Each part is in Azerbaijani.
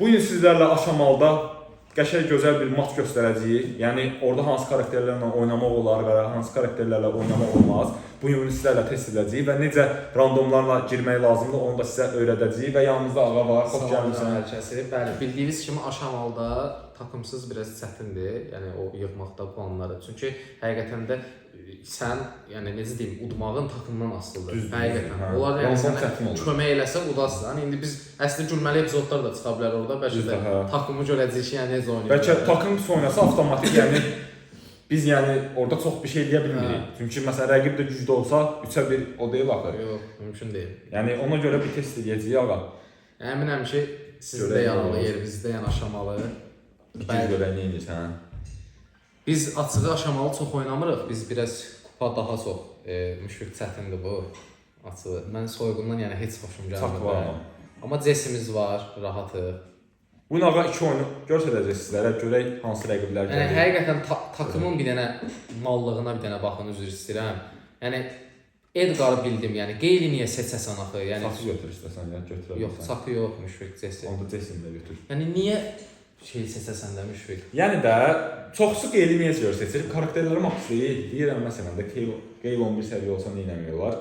Bu gün sizlərlə Aşamalda qəşəng gözəl bir maç göstərəcəyik. Yəni orada hansı karakterlərlə oynamaq olar və hansı karakterlərlə oynamaq olmaz. Bu gün sizlərlə test edəcəyik və necə randomlarla girmək lazımdır onu da sizə öyrədəcəyik və yanımızda ağa var. Xoş gəlmisən hər kəsi. Bəli, bildiyiniz kimi Aşamalda takımsız biraz çətindir. Yəni o yığmaqda planları. Çünki həqiqətən də sən, yəni necə deyim, udmağın takımdan asılıdır. Həqiqətən. Onlar yəni sənə kömək eləsə udasın. İndi biz əslində gülməli epizodlar da çıxa bilər orada. Bəlkə də takımı görəcəyik ki, yəni necə oynayır. Bəlkə takım oynasa avtomatik, yəni biz yəni orada çox bir şey deyə bilmirik. Çünki məsələn rəqib də güclü olsa 3-1 o deyil axı. Yox, mümkün deyil. Yəni ona görə bir test edəcəyik ağa. Əminəm ki, sizdə yanılı yerimizdə yəni Aşamalı. Bəli görə nə edirsən? Biz açığı Aşamalı çox oynamırıq. Biz biraz kupa daha çox müşfiq çətindir bu açığı. Mən soyğundan yəni heç xoşum gəlmir. Amma Cesimiz var, rahatıq. Bu gün ağa 2 oyunu göstərəcək sizlərə, görək hansı rəqiblər gəlir. Yəni həqiqətən takımın bir dənə mallığına bir dənə baxın, üzr istəyirəm. Yəni Edgar'ı bildim, yəni Qeyli niyə seçəsən axı? Yəni Çakı götür istəsən, ya götürə bilirsən. Yox, Çakı yox, müşfiq Cesi. Onda Cesini də götür. Yəni niyə şey seçəsən də müşfiq? Yəni də çoxsu Qeyli niyə görə seçir? Karakterləri maks deyil. Deyirəm məsələn də Qeyli 11 səviyyə olsa nə eləmiyorlar?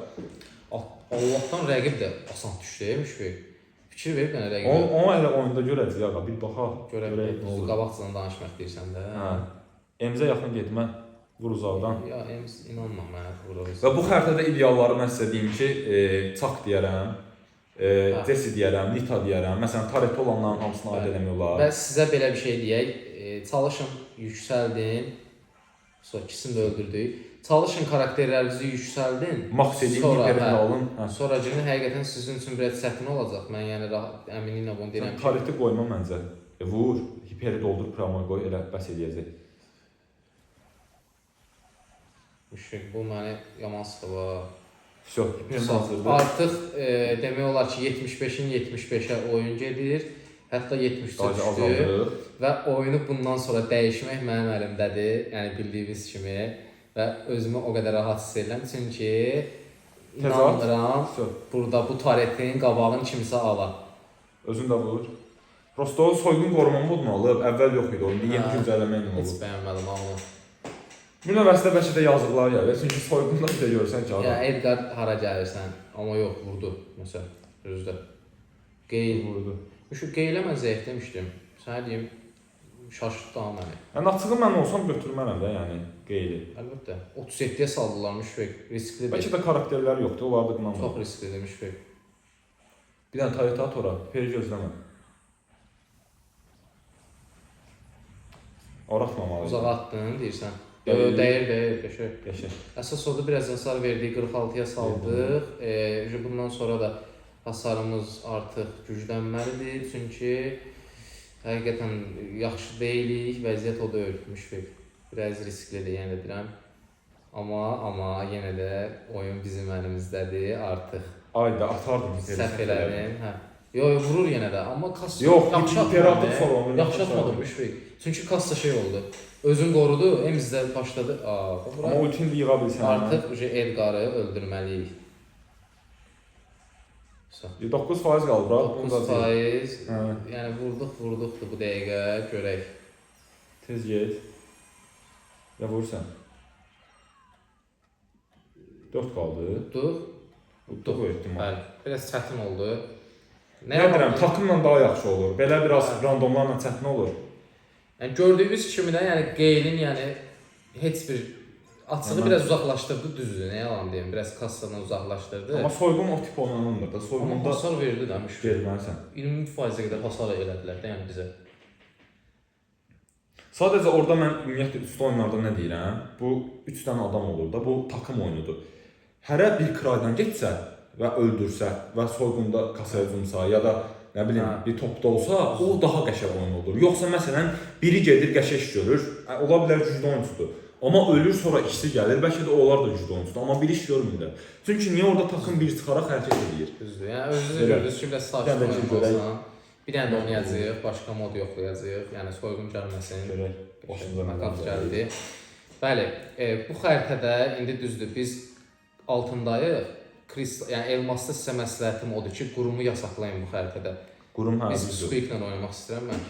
Allahdan rəqib də asan düşdü müşfiq. Fikir verib mənə rəqibə. Onu elə oyunda görəcəyik ağa, bir baxaq. Görək nə olur. Qabaqcadan danışmaq deyirsən də. Hə. Emzə yaxın getmə, vur uzaqdan. Ya Ems inanma mənə vurur. Və bu xəritədə idealları mən sizə deyim ki, Çak deyərəm, Jesse deyərəm, Nita deyərəm. Məsələn, Taret olanların hamısını aid eləmiyorlar. Və sizə belə bir şey deyək, çalışın yüksəldin. Sonra ikisini də öldürdük. Çalışın karakterlərinizi yüksəldin. Max edin, hiperini alın. Sonra günü həqiqətən sizin üçün biraz çətin olacaq. Mən yəni rahat əminliklə bunu deyirəm ki, Tareti qoyma məncə. Vur, hiperi doldur, promo qoy, elə bəs eləyəcək. Müşfiq, bu məni yaman sıxılır. Vso, hiperin hazırdır. Artıq demək olar ki, 75-in 75-ə oyun gedir. Hətta 73-ə düşdü. Və oyunu bundan sonra dəyişmək mənim əlimdədir. Yəni bildiyiniz kimi. Və özümü o qədər rahat hiss edirəm. Çünki inanmıram, burada bu taretin qabağını kimsə ala. Özün də vur. Prosto soyğun qoruma modunu alıb, əvvəl yox idi oyunda, yeni güncəlləməklə olub. Heç bəyənmədim onu. Bu növbəsdə bəlkə də yazıqlar gəlir, çünki soyğunda bir də görsən ki, Ya Edgar hara gəlirsən, amma yox, vurdu. Məsələn, özdə. Qeyl vurdu. Şu Qeylə mən zəif demişdim. Sənə deyim, şaşırtdı ha məni. Yəni açığı mən olsam götürmərəm də, yəni Qeyli. Əlbəttə. 37-yə saldılar müşfiq. Risklidir. Bəlkə də karakterləri yoxdur, onlarda qınamır. Çox risklidir müşfiq. Bir dənə Tareti at ora, Peri gözləmə. Oratmamalıydı. Uzağa atdın, deyirsən. Dəyir, qəşəng. Qəşəng. Əsas orada biraz hasar verdik, 46-ya saldıq. Bundan sonra da hasarımız artıq güclənməlidir. Çünki həqiqətən yaxşı deyilik, vəziyyət o da ölmüşük. Biraz risklidir, yenə də deyirəm. Amma yenə də oyun bizim əlimizdədir artıq. Ayda atardım. Səhv elədin. Yox, vurur yenə də. Amma kassa yaxşı atmadı. Yaxşı atmadı müşfiq. Çünki kassa şey oldu. Özün qorudu, Emizdə başladı. Amma ultini də yığa bilsən. Artıq Edgar'ı öldürməliyik. 9% qaldı, bura. 9%. Yəni vurduqdur bu dəqiqə, görək. Tez get. Ya vursan. 4 qaldı. Udduq o ehtimal. Bəli, biraz çətin oldu. Nə deyirəm, takımla daha yaxşı olur. Belə biraz randomlarla çətin olur. Yəni gördüyünüz kimi də, yəni Qeylin yəni heç bir açığı biraz uzaqlaşdırdı, düzdür. Nə yalan deyim, biraz kassadan uzaqlaşdırdı. Amma soyğun o tip oynanılmır da. Soyğunda hasar verdi də müşfiq. Verməlisən. 20%-ə qədər hasar elədilər də yəni bizə. Sadəcə orada mən ümumiyyətlə üstü oyunlarda nə deyirəm? Bu 3 dənə adam olur da, bu takım oyunudur. Hərə bir kraydan getsə və öldürsə və soyğunda kasaya cumsa ya da nə bilim bir topda olsa, o daha qəşəng oyun olur. Yoxsa məsələn biri gedir qəşəng iş görür, ola bilər güclü oyunçudur. Amma ölür sonra ikisi gəlir, bəlkə də onlar da güclü oyunçudur, amma bir iş görmürlər. Çünki niyə orada takım bir çıxaraq hərəkət edir? Düzdür. Yəni özünüz gördünüz ki, biraz saçma oynasan. Bir dənə də oynayacağıq, başqa mod yoxlayacağıq. Yəni soyğun gəlməsin. Görək. Makat gəldi. Bəli, bu xəritədə indi düzdür, biz altındayıq. Yəni elmasda sizə məsləhətim odur ki, qurumu yasaqlayın bu xəritədə. Qurum Biz düzdür. Squeak-lə oynamaq istəyirəm mən.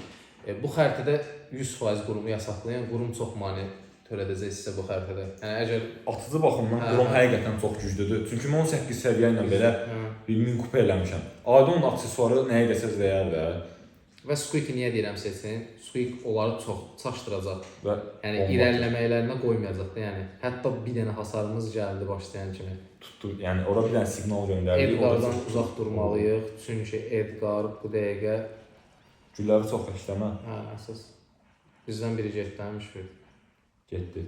Bu xəritədə 100% qurumu yasaqlayan, qurum çox mane törədəcəksə bu xəritədə. Yəni əgər Atıcı baxımdan Hə, Qurum hə. həqiqətən çox güclüdür. Çünki mən 18 səviyyə ilə belə hə. 1000 kupa eləmişəm. Adi onun aksesuarı nəyə desəz dəyər də Və Squeak-i niyə deyirəm seçin? Squeak onları çox çaşdıracaq. və Yəni bomba irəliləməklərinə qoymayacaq da, yəni. Hətta bir dənə hasarımız gəldi başlayan kimi. tutdu. Yəni ora bir dənə siqnal göndərdi. Edgardan uzaq durmalıyıq. Çünki Edgar bu dəqiqə Gülləri çox işləmə əsas bizdən biri getdəmiş bir. getdi.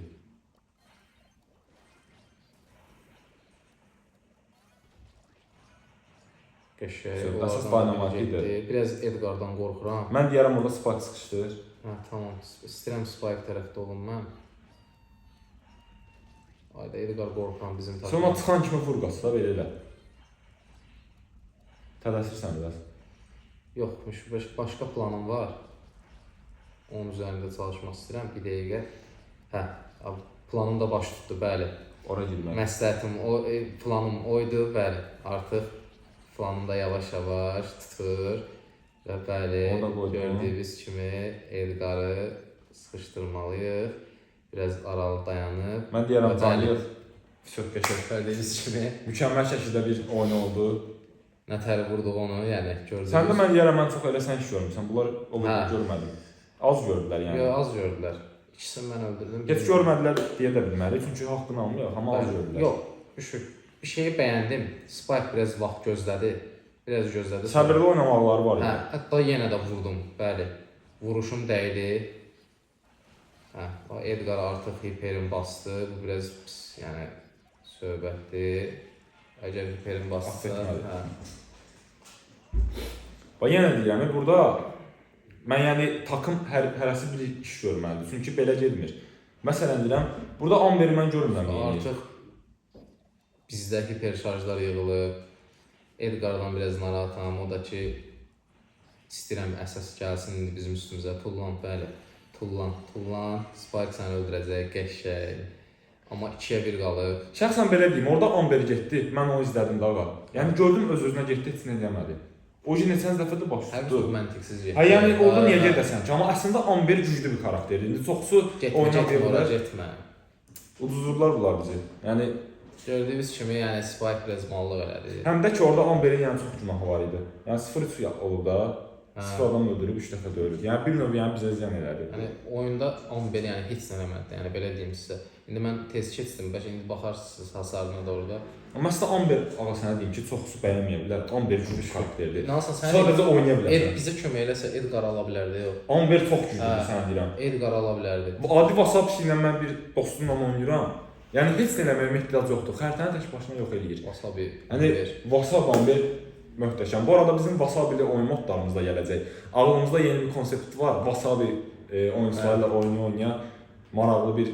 Qəşəng. Söz- əsas onlardan dynamite biri idi. getdi. Biraz Edgardan qorxuram. Mən deyərəm orada Spike sıxışdır. Hə, tamam. İstəyirəm Spike tərəfdə olum mən. Ayda Edgar qorxuram bizim Sonra çıxan kimi vur qaçsa belə elə. Tələsirsən biraz. Yoxmuş, başqa planım var. Onun üzərində çalışmaq istəyirəm bir dəqiqə. Hə, planım da baş tutdu, bəli. Ora girmək. Məsləhətim planım oydu, bəli. Artıq planım da yavaş-yavaş tutur. Və bəli, Onu da qoydum. gördüyünüz kimi Edgarı sıxışdırmalıyıq. Biraz aralı dayanıb. Mən deyərəm Və canlıyıq. Çox qəşəng. Gördüyünüz kimi Mükəmməl şəkildə bir oyun oldu. nətər vurduq onu, yəni gördünüz. Sən də mən deyərəm mən çox elə sən iş görmüsən. Bunlar o qədər Hə. görmədim. Az gördülər yəni. Yox, az gördülər. İkisini mən öldürdüm. Heç görmədilər deyə də bilmərik. Çünki haqqını almıyor, amma az gördülər. Yox, bir şeyi bəyəndim. Spike biraz vaxt gözlədi. Biraz gözlədi. Səbirli oynamaqları var Hə, idi. hətta yenə də vurdum. Bəli. Vuruşum dəydi. Hə, o Edgar artıq hiperin bastı. Bu biraz pis, yəni söhbətdir. Əgər hiperin bastsa, Affetmədi. hə. Və yenə deyirəm, burada mən yəni takım hərəsi bir iş görməlidir. Çünki belə getmir. Məsələn deyirəm, burada Amberi mən görmürəm. Artıq bizdə hiper şarjlar yığılıb. Edgardan biraz narahatam. O da ki istəyirəm əsas gəlsin indi bizim üstümüzə. Tullan, bəli. Tullan. Spike səni öldürəcək, qəşəng. Amma 2-yə 1 qalıb. Şəxsən belə deyim, orada Amberi getdi, mən onu izlədim daha. Yəni gördüm öz-özünə getdi, heç nə demədi. O ki neçənci dəfədə baş Hər tutdu. çox məntiqsiz getdi. Hə, yəni orada niyə gedəsən ki? Amma əslində Amber güclü bir karakterdir. İndi çoxsu Getmə, ora oynayırlar. getmə. Uduzdurdular bunlar bizi. Yəni Gördüyünüz kimi, yəni Spike biraz mallıq elədi. həm də ki orada Amberin yəni çox günahı var idi. Yəni 0-3 olub da, 0 adam öldürüb 3 dəfə döyülüb. Yəni bir növ yəni bizə ziyan elədi. Yəni oyunda Amber yəni heç nə eləmədi. Yəni belə deyim sizə. İndi mən tez keçdim, bəlkə indi baxarsınız hasarına da orada. Amma əslində Amber ağa sənə deyim ki, çoxsu bəyənməyə bilər. Amber güclü karakterdir. Nasıl sən Sadəcə oynaya bilər. bizə kömək eləsə Edgar ala bilərdi, yox. Amber çox güclüdür Hə. sənə deyirəm. Edgar ala bilərdi. Bu adi WhatsApp ilə mən bir dostumla oynayıram. Yəni heç nə eləməyimə ehtiyac yoxdur. Xəritəni tək başına yox eləyir. Wasabi. Yəni WhatsApp Amber möhtəşəm. Bu arada bizim Wasabi ilə oyun modlarımız da gələcək. Ağlımızda yeni bir konsept var. Wasabi oyunçularla oynaya maraqlı bir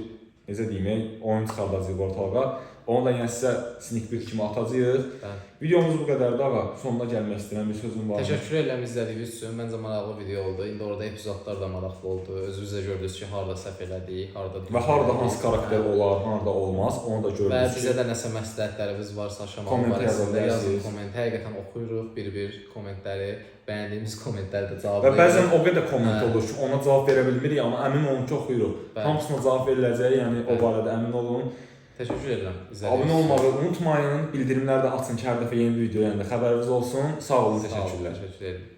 necə deyim, oyun çıxardacağıq ortalığa. Onu da yəni sizə sneak peek kimi atacağıq. Bəli. Videomuz bu qədərdir ağa. Sonuna gəlmək istəyirəm bir sözüm var. Təşəkkür edirəm izlədiyiniz üçün. Məncə maraqlı video oldu. İndi orada epizodlar da maraqlı oldu. Özünüz də gördünüz ki, harda səhv elədik, harda Və harda hansı karakter olar, harda olmaz, onu da Və gördünüz. bizə də nəsə məsləhətləriniz varsa aşamalı Komment barəsində yazın yazabilirsiniz. komment. Həqiqətən oxuyuruq bir kommentləri. Bəyəndiyimiz kommentləri də Və cavablayırıq. bəzən o qədər komment Hə. olur ki, ona cavab verə bilmirik, amma əmin olun ki, oxuyuruq. Bəli. Hamısına cavab veriləcək, yəni o Bəli. barədə əmin olun. Təşəkkür edirəm. Abunə olmağı unutmayın, bildirimləri də açın ki, hər dəfə yeni bir video yayında xəbəriniz olsun. Sağ olun, təşəkkürlər. Təşəkkür edirəm.